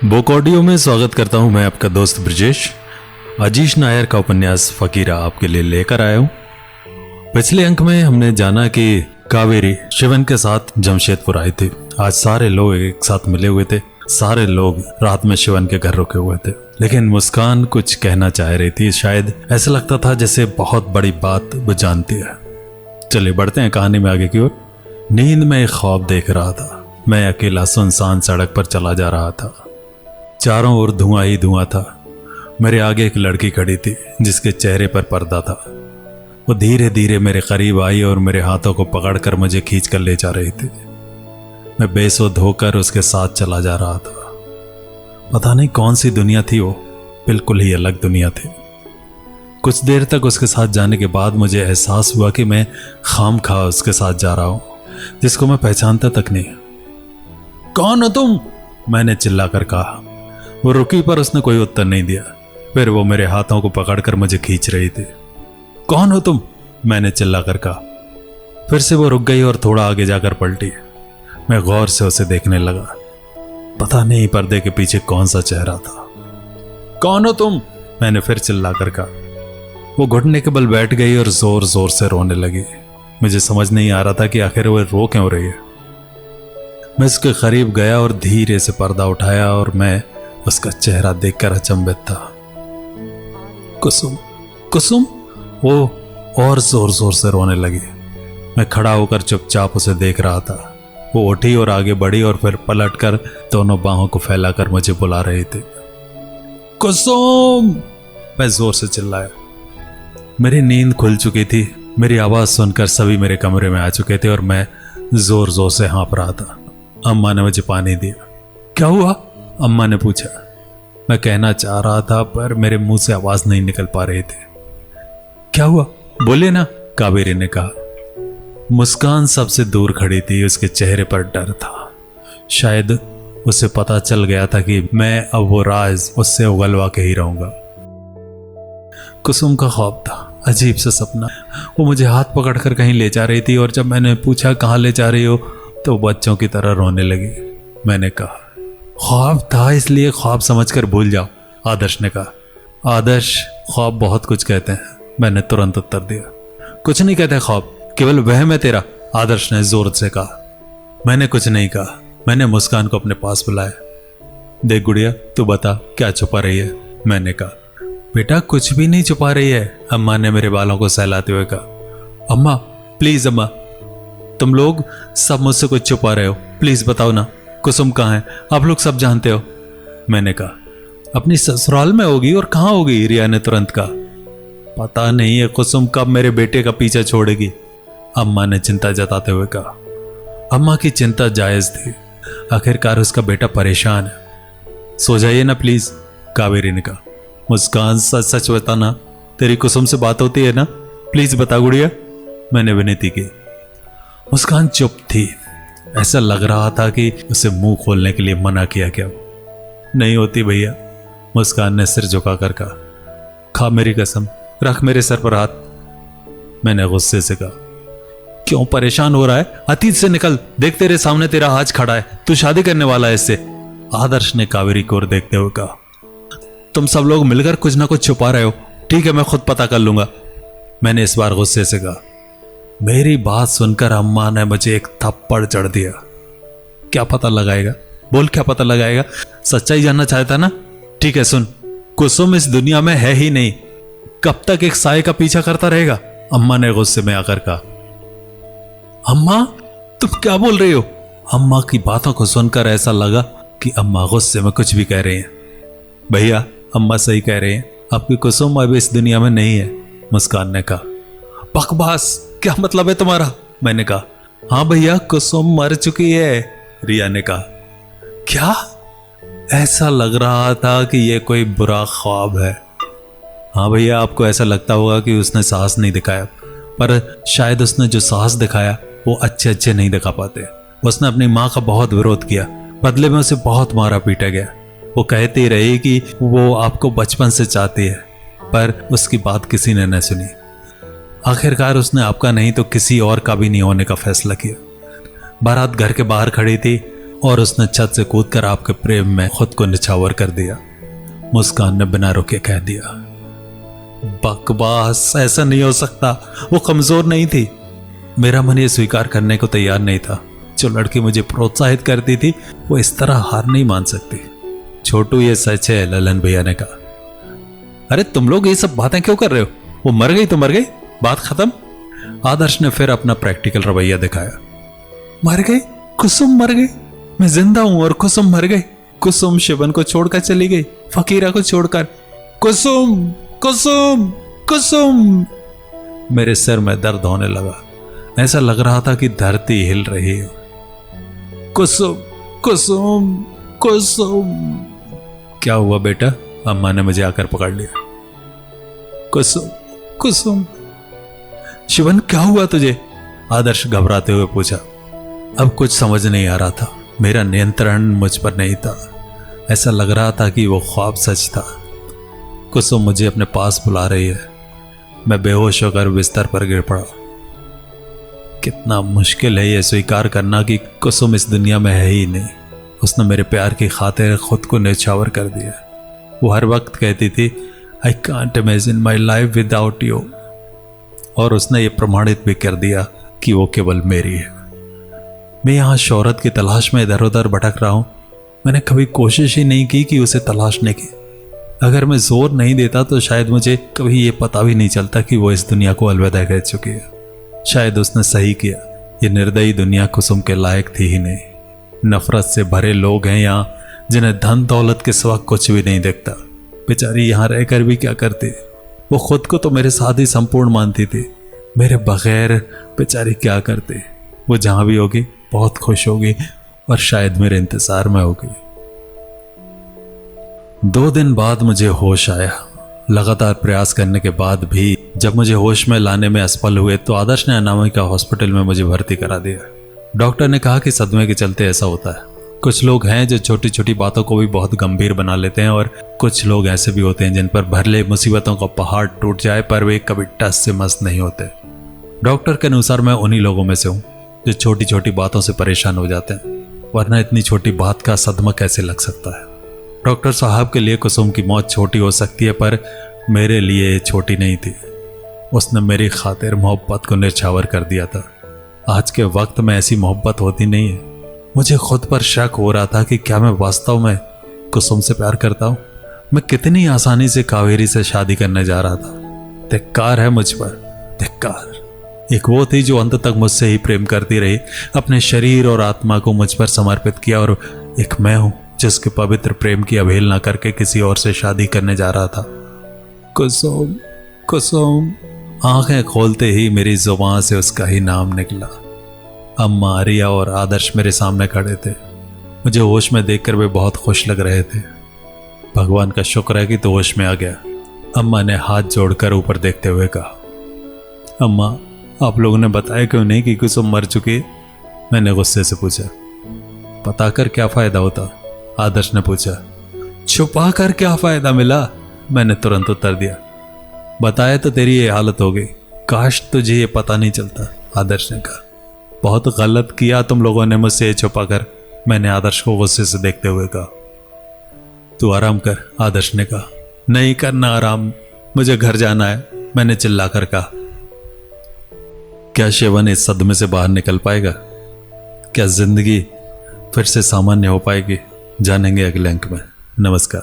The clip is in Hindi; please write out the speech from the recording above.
बुक ऑडियो में स्वागत करता हूं मैं आपका दोस्त ब्रजेश। अजीश नायर का उपन्यास फकीरा आपके लिए लेकर आया हूं। पिछले अंक में हमने जाना कि कावेरी शिवन के साथ जमशेदपुर आई थी। आज सारे लोग एक साथ मिले हुए थे। सारे लोग रात में शिवन के घर रुके हुए थे, लेकिन मुस्कान कुछ कहना चाह रही थी। शायद ऐसा लगता था जैसे बहुत बड़ी बात वो जानती है। चलिए बढ़ते हैं कहानी में आगे की ओर। नींद में एक ख्वाब देख रहा था। मैं अकेला सुनसान सड़क पर चला जा रहा था। चारों ओर धुआं ही धुआं था। मेरे आगे एक लड़की खड़ी थी जिसके चेहरे पर पर्दा था। वो धीरे धीरे मेरे करीब आई और मेरे हाथों को पकड़कर मुझे खींच कर ले जा रही थी। मैं बेसुध होकर उसके साथ चला जा रहा था। पता नहीं कौन सी दुनिया थी वो, बिल्कुल ही अलग दुनिया थी। कुछ देर तक उसके साथ जाने के बाद मुझे एहसास हुआ कि मैं खामखा उसके साथ जा रहा हूं, जिसको मैं पहचानता तक नहीं। कौन हो तुम? मैंने चिल्लाकर कहा। वो रुकी पर उसने कोई उत्तर नहीं दिया। फिर वो मेरे हाथों को पकड़कर मुझे खींच रही थी। कौन हो तुम? मैंने चिल्लाकर कहा। फिर से वो रुक गई और थोड़ा आगे जाकर पलटी। मैं गौर से उसे देखने लगा। पता नहीं पर्दे के पीछे कौन सा चेहरा था। कौन हो तुम? मैंने फिर चिल्लाकर कहा। वो घुटने के बल बैठ गई और जोर जोर से रोने लगी। मुझे समझ नहीं आ रहा था कि आखिर वो रो क्यों रही है। मैं उसके करीब गया और धीरे से पर्दा उठाया और मैं उसका चेहरा देखकर अचंभित था। कुसुम, कुसुम! वो और जोर जोर से रोने लगी। मैं खड़ा होकर चुपचाप उसे देख रहा था। वो उठी और आगे बढ़ी और फिर पलटकर दोनों बाहों को फैलाकर मुझे बुला रही थी। कुसुम! मैं जोर से चिल्लाया। मेरी नींद खुल चुकी थी। मेरी आवाज सुनकर सभी मेरे कमरे में आ चुके थे और मैं जोर जोर से हाँफ रहा था। अम्मा ने मुझे पानी दिया। क्या हुआ? अम्मा ने पूछा। मैं कहना चाह रहा था पर मेरे मुंह से आवाज नहीं निकल पा रही थी। क्या हुआ? बोले ना, कावेरी ने कहा। मुस्कान सबसे दूर खड़ी थी। उसके चेहरे पर डर था। शायद उसे पता चल गया था कि मैं अब वो राज उससे उगलवा के ही रहूंगा। कुसुम का ख्वाब था, अजीब सा सपना। वो मुझे हाथ पकड़कर कहीं ले जा रही थी और जब मैंने पूछा कहाँ ले जा रही हो तो बच्चों की तरह रोने लगी। मैंने कहा ख्वाब था, इसलिए ख्वाब समझकर भूल जाओ, आदर्श ने कहा। आदर्श, ख्वाब बहुत कुछ कहते हैं, मैंने तुरंत उत्तर दिया। कुछ नहीं कहते ख्वाब, केवल वहम है तेरा, आदर्श ने जोर से कहा। मैंने कुछ नहीं कहा। मैंने मुस्कान को अपने पास बुलाया। देख गुड़िया, तू बता क्या छुपा रही है? मैंने कहा। बेटा कुछ भी नहीं छुपा रही है, अम्मा ने मेरे बालों को सहलाते हुए कहा। अम्मा प्लीज, अम्मा तुम लोग सब मुझसे कुछ छुपा रहे हो, प्लीज बताओ ना, कुसुम कहाँ है? आप लोग सब जानते हो। मैंने कहा। अपनी ससुराल में होगी। और कहाँ होगी? रिया ने तुरंत कहा। पता नहीं है कुसुम कब मेरे बेटे का पीछा छोड़ेगी, अम्मा ने चिंता जताते हुए कहा। अम्मा की चिंता जायज थी। आखिरकार उसका बेटा परेशान है। सो जाइए ना प्लीज, कावेरी ने कहा। मुस्कान सच सच बताना, तेरी कुसुम से बात होती है ना? प्लीज बता गुड़िया, मैंने विनती की। मुस्कान चुप थी। ऐसा लग रहा था कि उसे मुंह खोलने के लिए मना किया क्या। नहीं होती भैया, मुस्कान ने सिर झुकाकर कहा। खा मेरी कसम, रख मेरे सर पर हाथ, मैंने गुस्से से कहा। क्यों परेशान हो रहा है? अतीत से निकल, देख तेरे सामने तेरा आज खड़ा है, तू शादी करने वाला है इससे, आदर्श ने कावेरी को देखते हुए कहा। तुम सब लोग मिलकर कुछ ना कुछ छुपा रहे हो। ठीक है, मैं खुद पता कर लूंगा, मैंने इस बार गुस्से से कहा। मेरी बात सुनकर अम्मा ने मुझे एक थप्पड़ चढ़ दिया। क्या पता लगाएगा? बोल, क्या पता लगाएगा? सच्चाई जानना चाहता ना? ठीक है सुन, कुसुम इस दुनिया में है ही नहीं। कब तक एक साये का पीछा करता रहेगा? अम्मा ने गुस्से में आकर कहा। अम्मा तुम क्या बोल रही हो? अम्मा की बातों को सुनकर ऐसा लगा कि अम्मा गुस्से में कुछ भी कह रही हैं। भैया अम्मा सही कह रही हैं, आपकी कुसुम अब इस दुनिया में नहीं है, मुस्कान ने कहा। बकवास, क्या मतलब है तुम्हारा? मैंने कहा। हाँ भैया, कुसुम मर चुकी है, रिया ने कहा। क्या? ऐसा लग रहा था कि यह कोई बुरा ख्वाब है। हाँ भैया, आपको ऐसा लगता होगा कि उसने साहस नहीं दिखाया, पर शायद उसने जो साहस दिखाया वो अच्छे नहीं दिखा पाते। उसने अपनी माँ का बहुत विरोध किया, बदले में उसे बहुत मारा पीटा गया। वो कहती रही कि वो आपको बचपन से चाहती है, पर उसकी बात किसी ने न सुनी। आखिरकार उसने आपका नहीं तो किसी और का भी नहीं होने का फैसला किया। बारात घर के बाहर खड़ी थी और उसने छत से कूदकर आपके प्रेम में खुद को निछावर कर दिया। मुस्कान ने बिना रुके कह दिया, बकवास, ऐसा नहीं हो सकता, वो कमजोर नहीं थी। मेरा मन ये स्वीकार करने को तैयार नहीं था। जो लड़की मुझे प्रोत्साहित करती थी वो इस तरह हार नहीं मान सकती। छोटू, ये सच है, ललन भैया ने कहा। अरे तुम लोग ये सब बातें क्यों कर रहे हो? वो मर गई तो मर गई, बात खत्म। आदर्श ने फिर अपना प्रैक्टिकल रवैया दिखाया। मर गई? कुसुम मर गई? मैं जिंदा हूं और कुसुम मर गई। कुसुम शिवन को छोड़कर चली गई, फकीरा को छोड़कर। कुसुम, कुसुम, कुसुम। मेरे सिर में दर्द होने लगा। ऐसा लग रहा था कि धरती हिल रही है। कुसुम, कुसुम, कुसुम। क्या हुआ बेटा? अम्मा ने मुझे आकर पकड़ लिया। कुसुम, कुसुम। शिवन, क्या हुआ तुझे? आदर्श घबराते हुए पूछा। अब कुछ समझ नहीं आ रहा था। मेरा नियंत्रण मुझ पर नहीं था। ऐसा लग रहा था कि वो ख्वाब सच था। कुसुम मुझे अपने पास बुला रही है। मैं बेहोश होकर बिस्तर पर गिर पड़ा। कितना मुश्किल है यह स्वीकार करना कि कुसुम इस दुनिया में है ही नहीं। उसने मेरे प्यार की खातिर खुद को न्यौछावर कर दिया। वो हर वक्त कहती थी, I can't imagine my life without you. और उसने ये प्रमाणित भी कर दिया कि वो केवल मेरी है। मैं यहाँ शोहरत की तलाश में इधर उधर भटक रहा हूँ। मैंने कभी कोशिश ही नहीं की कि उसे तलाशने की। अगर मैं जोर नहीं देता तो शायद मुझे कभी ये पता भी नहीं चलता कि वो इस दुनिया को अलविदा कह चुकी है। शायद उसने सही किया। ये निर्दयी दुनिया कुसुम के लायक थी ही नहीं। नफरत से भरे लोग हैं यहाँ, जिन्हें धन दौलत के सिवा कुछ भी नहीं दिखता। बेचारी यहाँ रहकर भी क्या करती? वो खुद को तो मेरे साथ ही संपूर्ण मानती थी। मेरे बगैर बेचारी क्या करती? वो जहां भी होगी बहुत खुश होगी और शायद मेरे इंतजार में होगी। 2 दिन बाद मुझे होश आया। लगातार प्रयास करने के बाद भी जब मुझे होश में लाने में असफल हुए तो आदर्श ने अनामिका हॉस्पिटल में मुझे भर्ती करा दिया। डॉक्टर ने कहा कि सदमे के चलते ऐसा होता है। कुछ लोग हैं जो छोटी छोटी बातों को भी बहुत गंभीर बना लेते हैं और कुछ लोग ऐसे भी होते हैं जिन पर भले मुसीबतों का पहाड़ टूट जाए पर वे कभी टस से मस नहीं होते। डॉक्टर के अनुसार मैं उन्हीं लोगों में से हूँ जो छोटी छोटी बातों से परेशान हो जाते हैं, वरना इतनी छोटी बात का सदमा कैसे लग सकता है। डॉक्टर साहब के लिए कुसुम की मौत छोटी हो सकती है पर मेरे लिए छोटी नहीं थी। उसने मेरी खातिर मोहब्बत को निछावर कर दिया था। आज के वक्त में ऐसी मोहब्बत होती नहीं है। मुझे खुद पर शक हो रहा था कि क्या मैं वास्तव में कुसुम से प्यार करता हूँ। मैं कितनी आसानी से कावेरी से शादी करने जा रहा था। धिक्कार है मुझ पर, धिक्कार। एक वो थी जो अंत तक मुझसे ही प्रेम करती रही, अपने शरीर और आत्मा को मुझ पर समर्पित किया, और एक मैं हूं जिसके पवित्र प्रेम की अवहेलना करके किसी और से शादी करने जा रहा था। कुसुम, कुसुम। आंखें खोलते ही मेरी जुबान से उसका ही नाम निकला। अम्मा, आर्या और आदर्श मेरे सामने खड़े थे। मुझे होश में देखकर वे बहुत खुश लग रहे थे। भगवान का शुक्र है कि तो होश में आ गया। अम्मा ने हाथ जोड़कर ऊपर देखते हुए कहा, अम्मा, आप लोगों ने बताया क्यों नहीं कि कुसुम मर चुकी है? मैंने गुस्से से पूछा। बताकर क्या फायदा होता? आदर्श ने पूछा। छुपा कर क्या फायदा मिला? मैंने तुरंत उत्तर दिया। बताया तो तेरी ये हालत हो गई। काश तुझे ये पता नहीं चलता, आदर्श ने कहा। बहुत गलत किया तुम लोगों ने मुझसे छुपा कर, मैंने आदर्श को गुस्से से देखते हुए कहा। तू आराम कर, आदर्श ने कहा। नहीं करना आराम, मुझे घर जाना है, मैंने चिल्लाकर कहा। क्या शिवन इस सदमे से बाहर निकल पाएगा? क्या जिंदगी फिर से सामान्य हो पाएगी? जानेंगे अगले अंक में। नमस्कार।